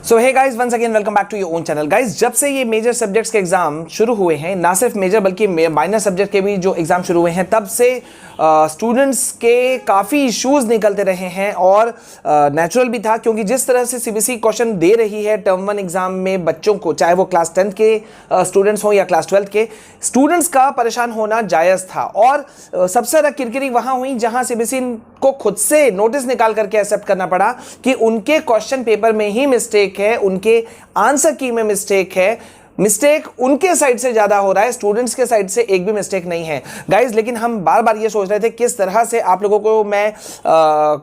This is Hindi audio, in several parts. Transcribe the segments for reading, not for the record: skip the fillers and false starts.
So hey guys, once again welcome back to your own channel. Guys, जब से ये मेजर सब्जेक्ट्स के एग्जाम शुरू हुए हैं, ना सिर्फ मेजर बल्कि माइनर सब्जेक्ट के भी जो एग्जाम शुरू हुए हैं, तब से स्टूडेंट्स के काफ़ी इश्यूज निकलते रहे हैं और नेचुरल भी था, क्योंकि जिस तरह से सीबीएसई क्वेश्चन दे रही है टर्म 1 एग्जाम में बच्चों को, चाहे वो क्लास 10 के स्टूडेंट्स हों या क्लास 12 के स्टूडेंट्स, का परेशान होना जायज़ था। और सबसे ज़्यादा किरकिरी वहाँ हुई जहाँ सीबीएसई को खुद से नोटिस निकाल करके एक्सेप्ट करना पड़ा कि उनके क्वेश्चन पेपर में ही मिस्टेक है, उनके आंसर की में मिस्टेक है। मिस्टेक उनके साइड से ज्यादा हो रहा है, स्टूडेंट्स के साइड से एक भी मिस्टेक नहीं है गाइज। लेकिन हम बार बार ये सोच रहे थे किस तरह से आप लोगों को मैं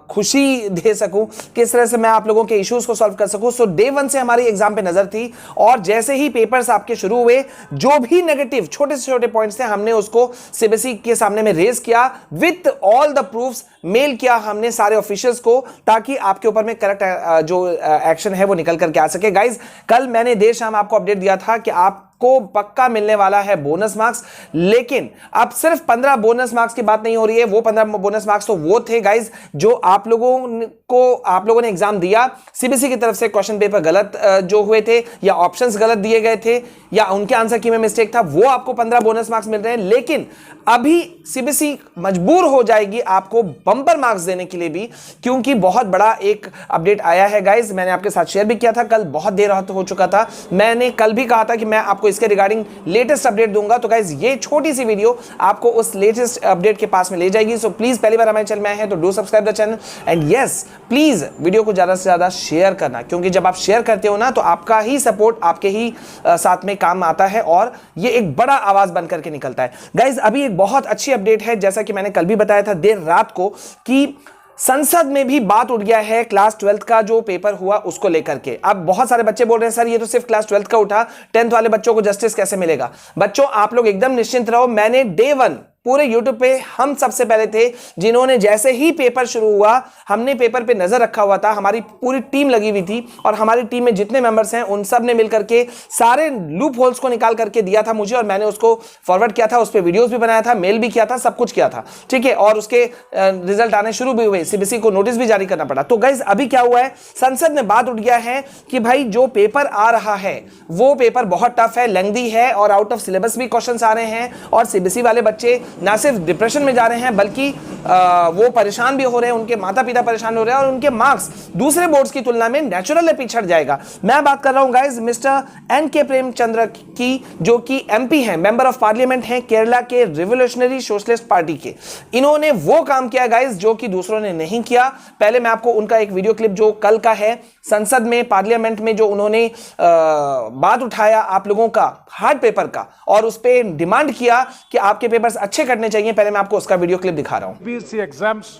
खुशी दे सकूं, किस तरह से मैं आप लोगों के इश्यूज को सॉल्व कर सकूं। सो डे 1 से हमारी एग्जाम पे नजर थी और जैसे ही पेपर्स आपके शुरू हुए, जो भी नेगेटिव छोटे से छोटे पॉइंट्स थे, हमने उसको सीबीएसई के सामने में रेज किया with all the proofs, mail किया हमने सारे ऑफिशियल्स को, ताकि आपके ऊपर में करेक्ट जो एक्शन है वो निकल करके आ सके। गाइज, कल मैंने देर शाम आपको अपडेट दिया था कि आपको पक्का मिलने वाला है बोनस मार्क्स, लेकिन अब सिर्फ 15 बोनस मार्क्स की बात नहीं हो रही है। वो 15 बोनस मार्क्स तो वो थे गाइज जो आप लोगों ने एग्जाम दिया, सीबीएसई की तरफ से क्वेश्चन पेपर गलत जो हुए थे या ऑप्शंस गलत दिए गए थे या उनके आंसर की में मिस्टेक था, वो आपको 15 बोनस मार्क्स मिल रहे हैं। लेकिन अभी सीबीएसई मजबूर हो जाएगी आपको बम्पर मार्क्स देने के लिए भी, क्योंकि बहुत बड़ा एक अपडेट आया है गाइज। मैंने आपके साथ शेयर भी किया था कल, बहुत देर हो चुका था। मैंने कल भी कहा था कि मैं आपको इसके रिगार्डिंग लेटेस्ट अपडेट दूंगा, तो गाइज ये छोटी सी वीडियो आपको उस लेटेस्ट अपडेट के पास में ले जाएगी। सो प्लीज, पहली बार हमारे चैनल में आए हैं तो do subscribe the channel and yes, please video को ज्यादा से ज्यादा शेयर करना, क्योंकि जब आप शेयर करते हो ना तो आपका ही सपोर्ट आपके ही साथ में काम आता है और ये एक बड़ा आवाज बन करके निकलता है। गाइज, अभी एक बहुत अच्छी अपडेट है, जैसा कि मैंने कल भी बताया था देर रात को, कि संसद में भी बात उठ गया है क्लास 12 का जो पेपर हुआ उसको लेकर के। अब बहुत सारे बच्चे बोल रहे हैं सर ये तो सिर्फ क्लास 12 का उठा, 10th वाले बच्चों को जस्टिस कैसे मिलेगा? बच्चों, आप लोग एकदम निश्चिंत रहो। मैंने डे 1 पूरे YouTube पे हम सबसे पहले थे जिन्होंने, जैसे ही पेपर शुरू हुआ, हमने पेपर पे नजर रखा हुआ था, हमारी पूरी टीम लगी हुई थी और हमारी टीम में जितने मेंबर्स हैं उन सब ने मिलकर के सारे लूप होल्स को निकाल करके दिया था मुझे, और मैंने उसको फॉरवर्ड किया था, उस पर वीडियोस भी बनाया था, मेल भी किया था, सब कुछ किया था, ठीक है। और उसके रिजल्ट आने शुरू भी हुए, सीबीएसई को नोटिस भी जारी करना पड़ा। तो गाइज, अभी क्या हुआ है, संसद में बात उठ गया है कि भाई जो पेपर आ रहा है वो पेपर बहुत टफ है, लेंथी है और आउट ऑफ सिलेबस भी क्वेश्चन आ रहे हैं, और सीबीएसई वाले बच्चे ना सिर्फ डिप्रेशन में जा रहे हैं बल्कि वो परेशान भी हो रहे हैं, उनके माता पिता परेशान हो रहे हैं और उनके मार्क्स दूसरे बोर्ड्स की तुलना में नेचुरल पिछड़ जाएगा। मैं बात कर रहा हूं गाइस मिस्टर एन.के. प्रेमचंद्र की, जो कि एमपी हैं, मेंबर ऑफ पार्लियामेंट हैं केरला के रिवोल्यूशनरी सोशलिस्ट पार्टी के। इन्होंने वो काम किया गाइस जो कि दूसरों ने नहीं किया। पहले मैं आपको उनका एक वीडियो क्लिप जो कल का है, संसद में पार्लियामेंट में जो उन्होंने बात उठाया आप लोगों का हार्ड पेपर का और उस पर डिमांड किया कि आपके पेपर्स अच्छे करने चाहिए, पहले मैं आपको उसका वीडियो क्लिप दिखा रहा हूं। CBSE exams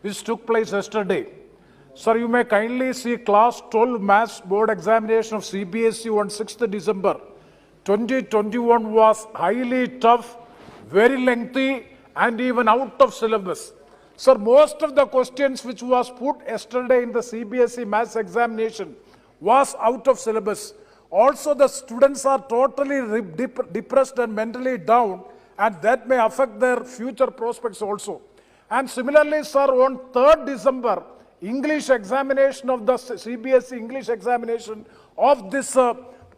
which took place yesterday. Sir, you may kindly see class 12 maths board examination of CBSE on 6th December 2021 was highly tough, very lengthy and even out of syllabus. Sir, most of the questions which was put yesterday in the CBSE maths examination was out of syllabus. Also, the students are totally depressed and mentally down, and that may affect their future prospects also. And similarly, sir, on 3rd December, English examination of the CBSE English examination of this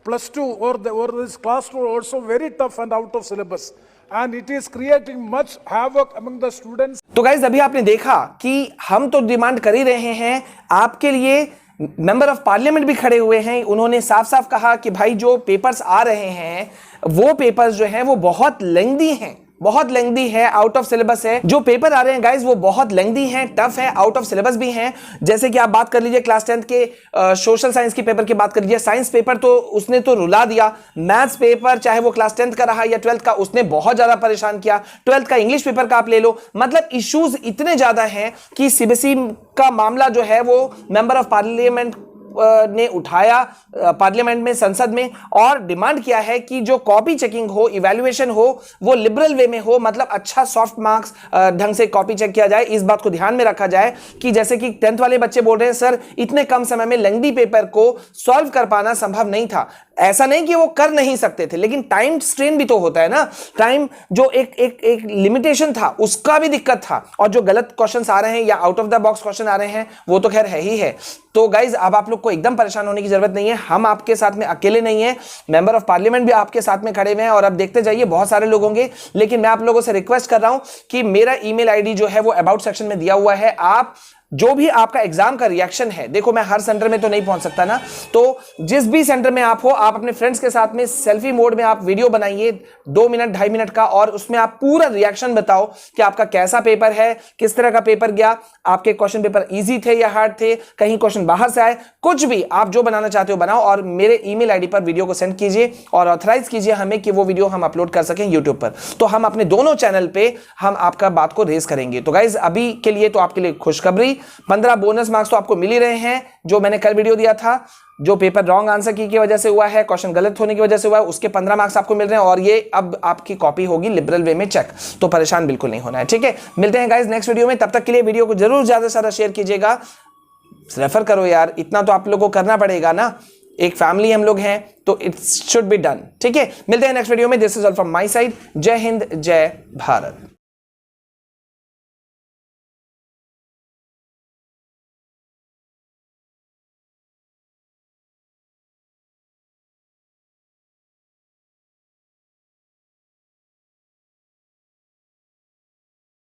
plus 2 or this class 2 also very tough and out of syllabus. And it is creating much havoc among the students. तो गाइज, अभी आपने देखा कि हम तो डिमांड कर ही रहे हैं, आपके लिए मेंबर ऑफ पार्लियामेंट भी खड़े हुए हैं। उन्होंने साफ साफ कहा कि भाई जो पेपर्स आ रहे हैं वो पेपर्स जो हैं वो बहुत लेंथी हैं, बहुत लेंथी है, आउट ऑफ सिलेबस है। जो पेपर आ रहे हैं गाइस वो बहुत लेंथी हैं, टफ है, आउट ऑफ सिलेबस भी हैं। जैसे कि आप बात कर लीजिए क्लास 10th के सोशल साइंस के पेपर की बात कर लीजिए, साइंस पेपर तो उसने तो रुला दिया। मैथ्स पेपर चाहे वो क्लास 10th का रहा या 12th का, उसने बहुत ज्यादा परेशान किया। 12th का इंग्लिश पेपर का आप ले लो, मतलब इश्यूज इतने ज्यादा हैं कि सीबीएसई का मामला जो है वो मेंबर ऑफ पार्लियामेंट ने उठाया पार्लियामेंट में, संसद में, और डिमांड किया है कि जो कॉपी चेकिंग हो, इवैल्यूएशन हो, वो लिबरल वे में हो, मतलब अच्छा सॉफ्ट मार्क्स ढंग से कॉपी चेक किया जाए। इस बात को ध्यान में रखा जाए कि जैसे कि 10th वाले बच्चे बोल रहे हैं सर इतने कम समय में लेंथी पेपर को सॉल्व कर पाना संभव नहीं था। ऐसा नहीं कि वो कर नहीं सकते थे, लेकिन टाइम स्ट्रेन भी तो होता है ना। टाइम जो एक लिमिटेशन था उसका भी दिक्कत था, और जो गलत क्वेश्चंस आ रहे हैं या out of the box question आ रहे हैं वो तो खैर है ही है। तो गाइज अब आप लोग को एकदम परेशान होने की जरूरत नहीं है, हम आपके साथ में अकेले नहीं है, मेंबर ऑफ पार्लियामेंट भी आपके साथ में खड़े हुए हैं, और अब देखते जाइए बहुत सारे लोग होंगे। लेकिन मैं आप लोगों से रिक्वेस्ट कर रहा हूं कि मेरा ईमेल आईडी जो है वो अबाउट सेक्शन में दिया हुआ है। आप जो भी आपका एग्जाम का रिएक्शन है, देखो मैं हर सेंटर में तो नहीं पहुंच सकता ना, तो जिस भी सेंटर में आप हो, आप अपने फ्रेंड्स के साथ में सेल्फी मोड में आप वीडियो बनाइए 2 मिनट 2.5 मिनट का, और उसमें आप पूरा रिएक्शन बताओ कि आपका कैसा पेपर है, किस तरह का पेपर गया, आपके क्वेश्चन पेपर इजी थे या हार्ड थे, कहीं क्वेश्चन बाहर से आए, कुछ भी आप जो बनाना चाहते हो बनाओ, और मेरे ईमेल आईडी पर वीडियो को सेंड कीजिए और ऑथराइज कीजिए हमें कि वो वीडियो हम अपलोड कर सकें यूट्यूब पर। तो हम अपने दोनों चैनल पे हम आपका बात को रेज करेंगे। तो गाइज अभी के लिए तो आपके लिए खुशखबरी, 15 बोनस मार्क्स तो आपको मिल ही रहे हैं, जो मैंने कल वीडियो दिया था, जो पेपर रॉन्ग आंसर की वजह से हुआ है, क्वेश्चन गलत होने की वजह से हुआ है, उसके 15 मार्क्स आपको मिल रहे हैं, और ये अब आपकी कॉपी होगी लिबरल वे में चेक। तो परेशान बिल्कुल नहीं होना है, ठीक है। मिलते हैं गाइज नेक्स्ट वीडियो में, तब तक के लिए वीडियो को जरूर ज्यादा से ज्यादा शेयर कीजिएगा, रेफर करो यार, इतना तो आप लोगों को करना पड़ेगा ना, एक फैमिली हम लोग हैं, तो इट शुड बी डन, ठीक है। मिलते हैं नेक्स्ट वीडियो में, this is all from my side, जय हिंद जय भारत।